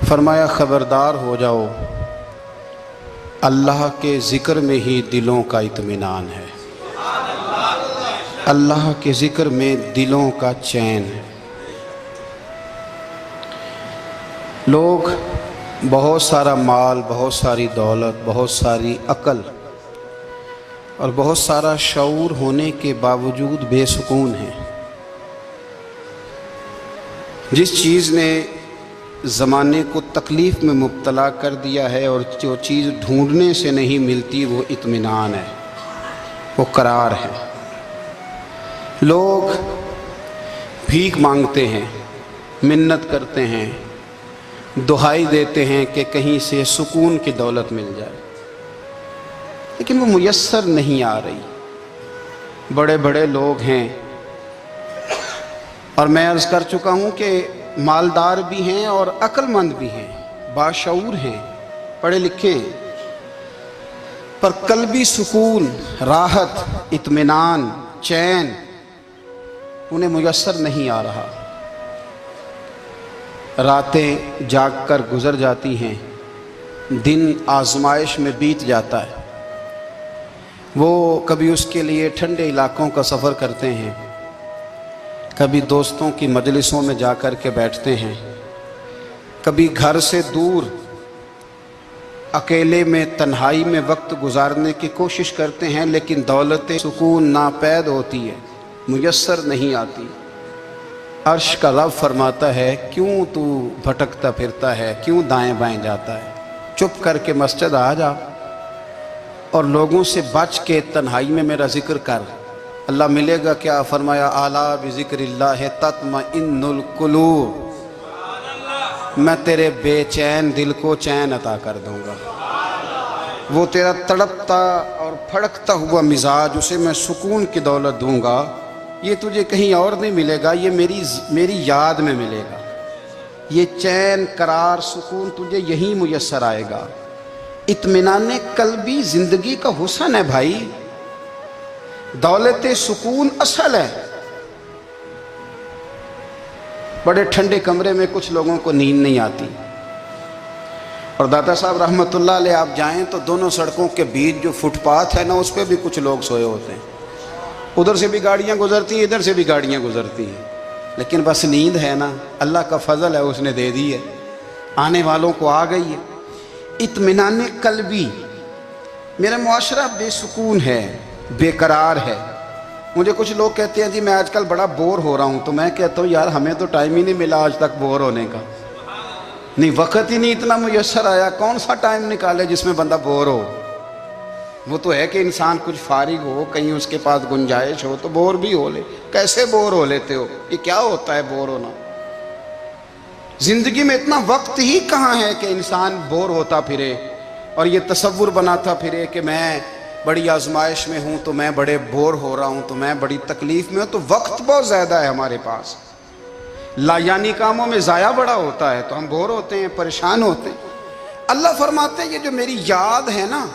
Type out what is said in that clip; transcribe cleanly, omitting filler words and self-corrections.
فرمایا خبردار ہو جاؤ، اللہ کے ذکر میں ہی دلوں کا اطمینان ہے، اللہ کے ذکر میں دلوں کا چین ہے۔ لوگ بہت سارا مال، بہت ساری دولت، بہت ساری عقل اور بہت سارا شعور ہونے کے باوجود بے سکون ہیں۔ جس چیز نے زمانے کو تکلیف میں مبتلا کر دیا ہے اور جو چیز ڈھونڈنے سے نہیں ملتی وہ اطمینان ہے، وہ قرار ہے۔ لوگ بھیک مانگتے ہیں، منت کرتے ہیں، دہائی دیتے ہیں کہ کہیں سے سکون کی دولت مل جائے، لیکن وہ میسر نہیں آ رہی۔ بڑے بڑے لوگ ہیں، اور میں عرض کر چکا ہوں کہ مالدار بھی ہیں اور عقل مند بھی ہیں، باشعور ہیں، پڑھے لکھے ہیں، پر قلبی سکون، راحت، اطمینان، چین انہیں میسر نہیں آ رہا۔ راتیں جاگ کر گزر جاتی ہیں، دن آزمائش میں بیت جاتا ہے۔ وہ کبھی اس کے لیے ٹھنڈے علاقوں کا سفر کرتے ہیں، کبھی دوستوں کی مجلسوں میں جا کر کے بیٹھتے ہیں، کبھی گھر سے دور اکیلے میں تنہائی میں وقت گزارنے کی کوشش کرتے ہیں، لیکن دولت سکون ناپید ہوتی ہے، میسر نہیں آتی۔ عرش کا رب فرماتا ہے، کیوں تو بھٹکتا پھرتا ہے، کیوں دائیں بائیں جاتا ہے؟ چپ کر کے مسجد آ جا اور لوگوں سے بچ کے تنہائی میں میرا ذکر کر۔ اللہ ملے گا کیا؟ فرمایا اعلیٰ بذکر اللہ تطمئن القلوب، میں تیرے بے چین دل کو چین عطا کر دوں گا۔ وہ تیرا تڑپتا اور پھڑکتا ہوا مزاج، اسے میں سکون کی دولت دوں گا۔ یہ تجھے کہیں اور نہیں ملے گا، یہ میری یاد میں ملے گا۔ یہ چین، قرار، سکون تجھے یہی میسر آئے گا۔ اطمینان قلبی زندگی کا حسن ہے بھائی، دولت سکون اصل ہے۔ بڑے ٹھنڈے کمرے میں کچھ لوگوں کو نیند نہیں آتی، اور داتا صاحب رحمۃ اللہ علیہ آپ جائیں تو دونوں سڑکوں کے بیچ جو فٹ پاتھ ہے نا، اس پہ بھی کچھ لوگ سوئے ہوتے ہیں۔ ادھر سے بھی گاڑیاں گزرتی ہیں، ادھر سے بھی گاڑیاں گزرتی ہیں، لیکن بس نیند ہے نا، اللہ کا فضل ہے، اس نے دے دی ہے، آنے والوں کو آ گئی ہے۔ اطمینان قلبی، میرا معاشرہ بے سکون ہے، بے قرار ہے۔ مجھے کچھ لوگ کہتے ہیں جی میں آج کل بڑا بور ہو رہا ہوں، تو میں کہتا ہوں یار ہمیں تو ٹائم ہی نہیں ملا آج تک بور ہونے کا، نہیں وقت ہی نہیں اتنا میسر آیا، کون سا ٹائم نکالے جس میں بندہ بور ہو؟ وہ تو ہے کہ انسان کچھ فارغ ہو، کہیں اس کے پاس گنجائش ہو تو بور بھی ہو لے۔ کیسے بور ہو لیتے ہو؟ یہ کیا ہوتا ہے بور ہونا؟ زندگی میں اتنا وقت ہی کہاں ہے کہ انسان بور ہوتا پھرے اور یہ تصور بناتا پھرے کہ میں بڑی آزمائش میں ہوں، تو میں بڑے بور ہو رہا ہوں، تو میں بڑی تکلیف میں ہوں۔ تو وقت بہت زیادہ ہے ہمارے پاس، لا یعنی کاموں میں ضائع بڑا ہوتا ہے، تو ہم بور ہوتے ہیں، پریشان ہوتے ہیں۔ اللہ فرماتے ہیں یہ جو میری یاد ہے نا،